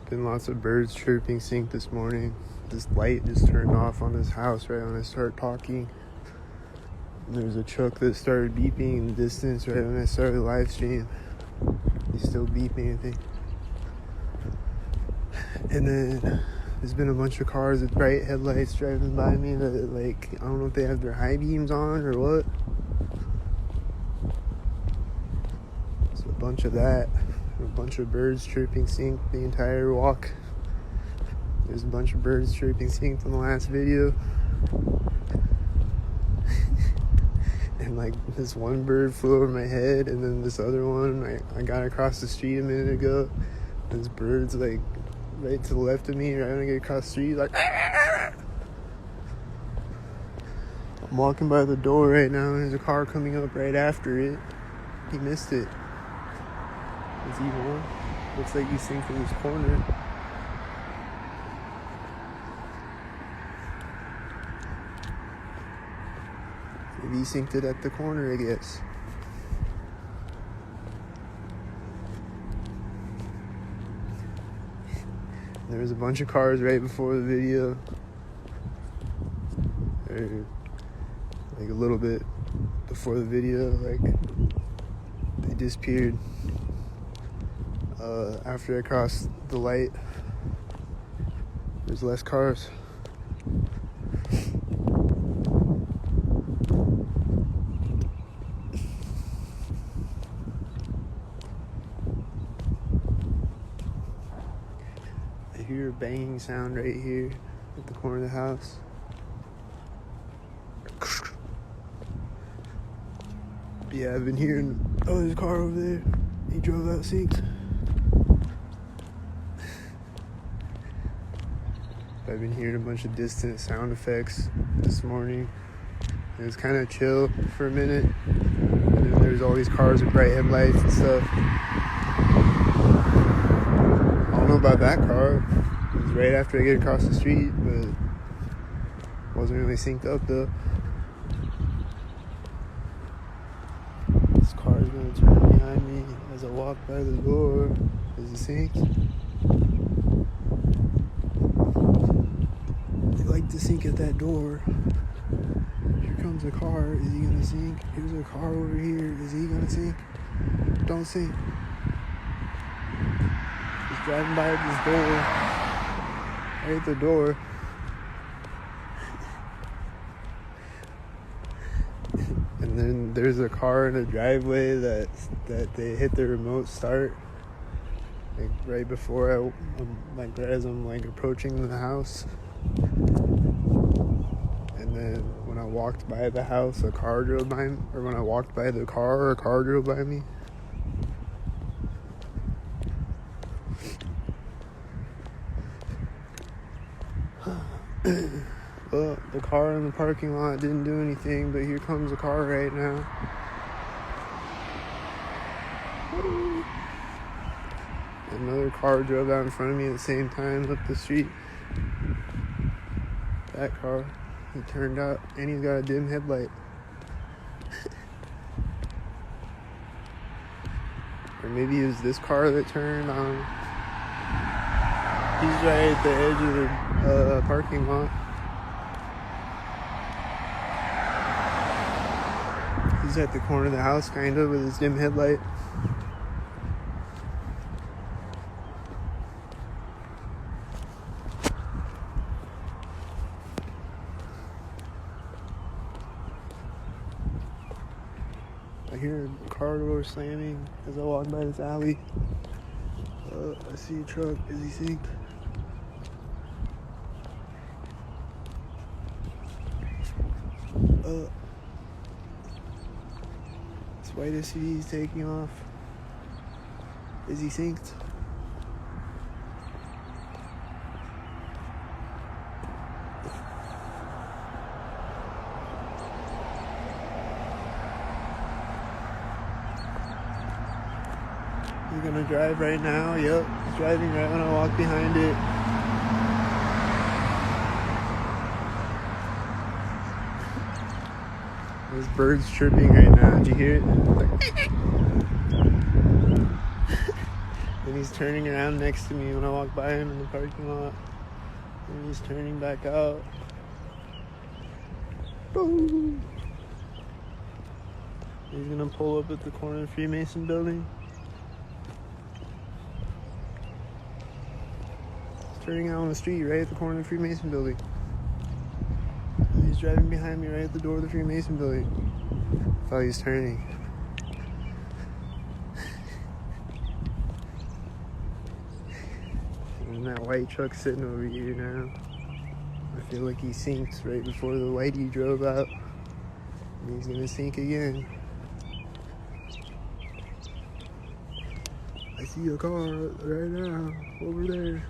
Been lots of birds chirping sync this morning. This light just turned off on this house right when I started talking. And there was a truck that started beeping in the distance right when I started the live stream. He's still beeping, I think. And then there's been a bunch of cars with bright headlights driving by me that, like, I don't know if they have their high beams on or what. So a bunch of that. A bunch of birds chirping sync the entire walk. There's a bunch of birds chirping sync from the last video. And like this one bird flew over my head, and then this other one I got across the street a minute ago. This bird's like right to the left of me, right when I get across the street, like I'm walking by the door right now and there's a car coming up right after it. He missed it. Is he on? Looks like he's synced in this corner. Maybe he synced it at the corner, I guess. There was a bunch of cars right before the video. Or like a little bit before the video, like they disappeared. After I crossed the light, there's less cars. I hear a banging sound right here at the corner of the house. Yeah, I've been hearing, oh, there's a car over there. He drove out synced. I've been hearing a bunch of distant sound effects this morning. It was kind of chill for a minute. And then there's all these cars with bright headlights and stuff. I don't know about that car. It was right after I get across the street, but wasn't really synced up though. This car is going to turn behind me as I walk by the door. Is it synced? Like to sync at that door. Here comes a car. Is he gonna sync? Here's a car over here. Is he gonna sync? Don't sync. He's driving by this door. Right at the door. And then there's a car in a driveway that they hit the remote start. Like right before like as I'm like approaching the house. And then when I walked by the house, a car drove by me. Or when I walked by the car, a car drove by me. Well, the car in the parking lot didn't do anything, but here comes a car right now. Another car drove out in front of me at the same time up the street. That car, he turned out, and he's got a dim headlight. Or maybe it was this car that turned on. He's right at the edge of the parking lot. He's at the corner of the house, kind of, with his dim headlight. I hear a car door slamming as I walk by this alley. I see a truck. Is he synced? This white SUV is taking off. Is he synced? He's gonna drive right now. Yep, he's driving right when I walk behind it. There's birds chirping right now. Did you hear it? Then he's turning around next to me when I walk by him in the parking lot. And he's turning back out. Boom. He's gonna pull up at the corner of the Freemason building. He's turning out on the street right at the corner of the Freemason building. He's driving behind me right at the door of the Freemason building. I thought he was turning. And that white truck sitting over here now. I feel like he sinks right before the whitey drove out. And he's gonna sink again. I see a car right now, over there,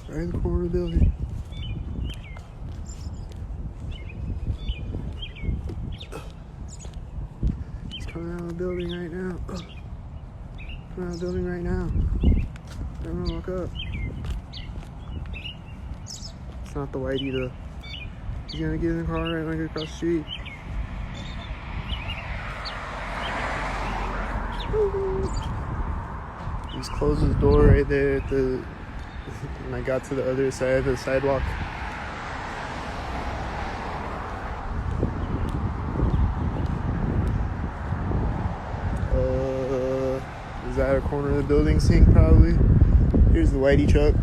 right in the corner of the building. He's coming out of the building right now. Coming out of the building right now. I'm gonna walk up. It's not the whitey though. He's gonna get in the car right when I get across the street. He just closed his door right there at the when I got to the other side of the sidewalk. Is that a corner of the building sink probably? Here's the whitey truck.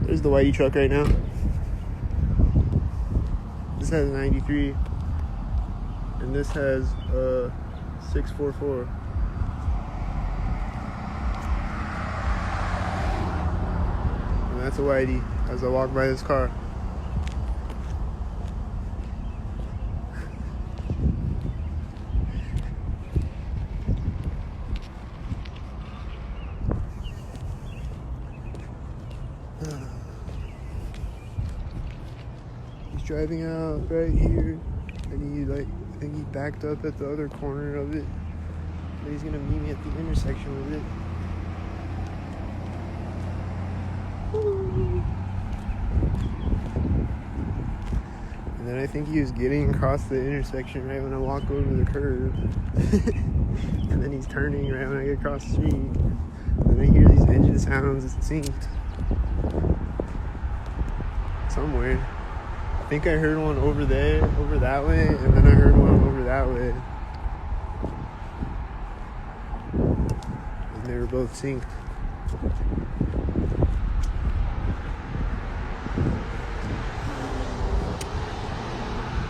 There's the whitey truck right now. This has 93. And this has 644. And that's a whitey as I walk by this car. He's driving out right here, and I think he backed up at the other corner of it. But he's gonna meet me at the intersection with it. And then I think he was getting across the intersection right when I walk over the curb. And then he's turning right when I get across the street. And then I hear these engine sounds. It's synced somewhere. I think I heard one over there, over that way, and then I heard one over that way. And they were both synced.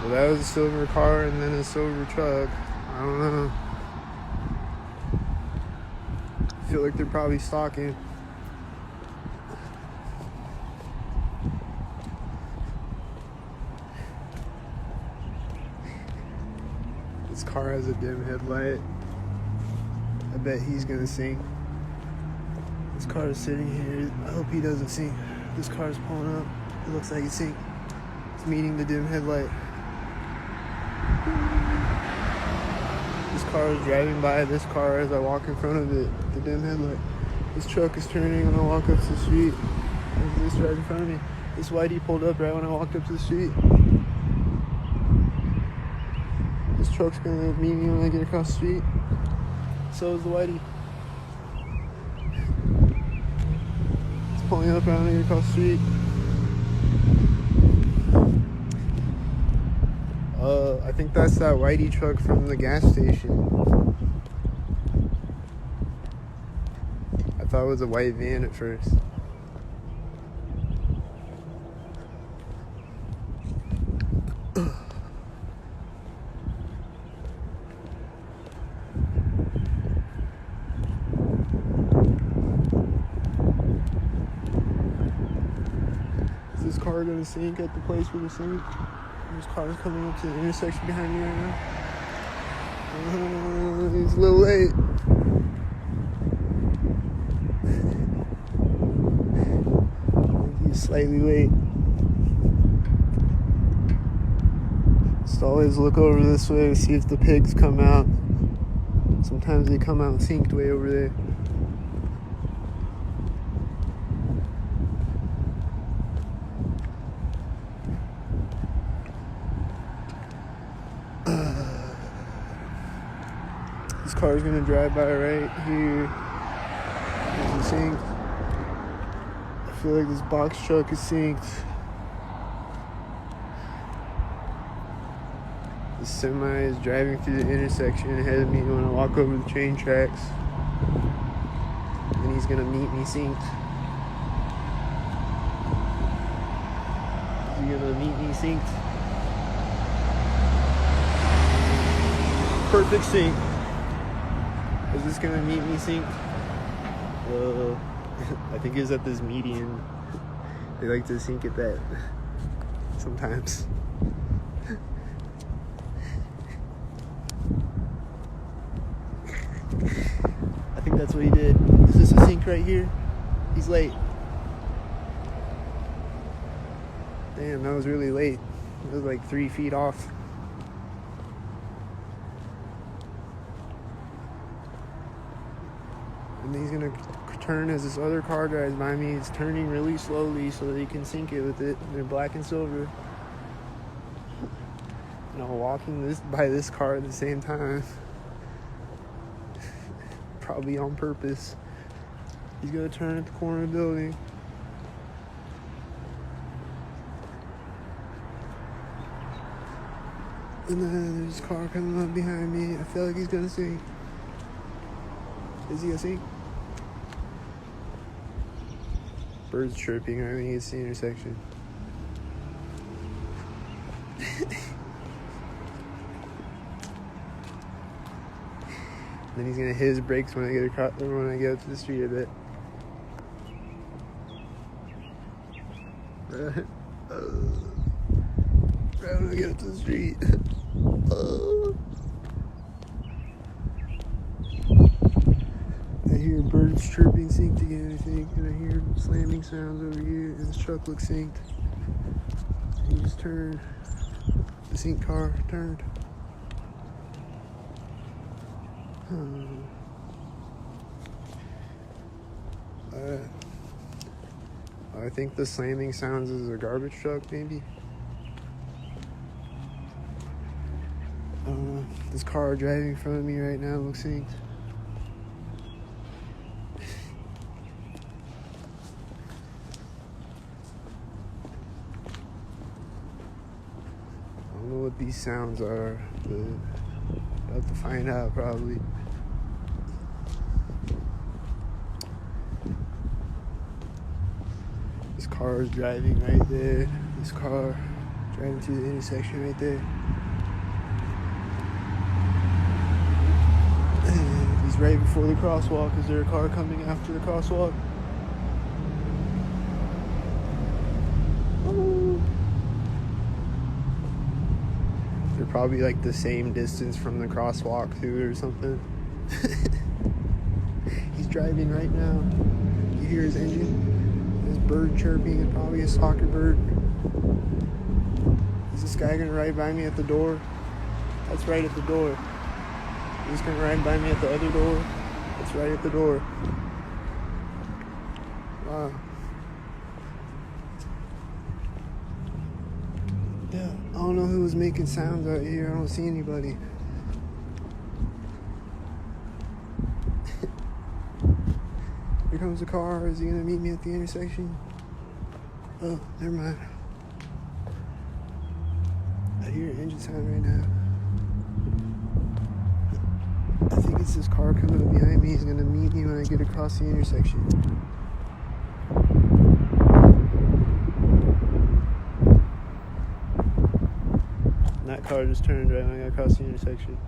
Well, that was a silver car and then a silver truck. I don't know. I feel like they're probably stalking. This car has a dim headlight. I bet he's gonna sink. This car is sitting here. I hope he doesn't sink. This car is pulling up. It looks like it's sink. It's meeting the dim headlight. This car is driving by this car as I walk in front of it. The dim headlight. This truck is turning when I walk up to the street. There's this right in front of me. This whitey pulled up right when I walked up to the street. This truck's gonna meet me when I get across the street. So is the whitey. It's pulling up right when I get across the street. I think that's that whitey truck from the gas station. I thought it was a white van at first. Is this car gonna sink at the place where the sink? There's cars coming up to the intersection behind me right now. He's a little late. He's slightly late. Just always look over this way to see if the pigs come out. Sometimes they come out synced way over there. This car's gonna drive by right here. There's a sink. I feel like this box truck is synced. The semi is driving through the intersection ahead of me when I walk over the train tracks. And he's gonna meet me synced. Is he gonna meet me synced? Perfect sync. Is this gonna meet me synced? I think it's at this median. They like to sync at that sometimes. I think that's what he did. Is this a sync right here? He's late. Damn, that was really late. It was like 3 feet off. And he's gonna turn as this other car drives by me. It's turning really slowly so that he can sync it with it. They're black and silver. And I'm walking by this car at the same time. Probably on purpose. He's gonna turn at the corner of the building. And then there's a car coming up behind me. I feel like he's gonna sync. Is he gonna sync? Birds chirping right when he gets to the intersection. Then he's gonna hit his brakes when I get across, or when I get up to the street a bit. Right when I get up to the street. I hear birds chirping synced again, I think, and I hear slamming sounds over here, and this truck looks synced. He just turned. The sync car turned. I think the slamming sounds is a garbage truck, maybe. I don't know. This car driving in front of me right now looks synced. I don't know what these sounds are, but I'll have to find out probably. This car is driving right there. This car driving through the intersection right there. And he's right before the crosswalk. Is there a car coming after the crosswalk? Oh. They're probably like the same distance from the crosswalk too or something. He's driving right now. You hear his engine? This bird chirping is probably a stalker bird. Is this guy gonna ride by me at the door? That's right at the door. He's gonna ride by me at the other door. That's right at the door. Wow. Yeah, I don't know who was making sounds out here. I don't see anybody. Here comes the car. Is he gonna meet me at the intersection? Oh, never mind. I hear an engine sound right now. I think it's this car coming up behind me. He's gonna meet me when I get across the intersection. And that car just turned right when I got across the intersection.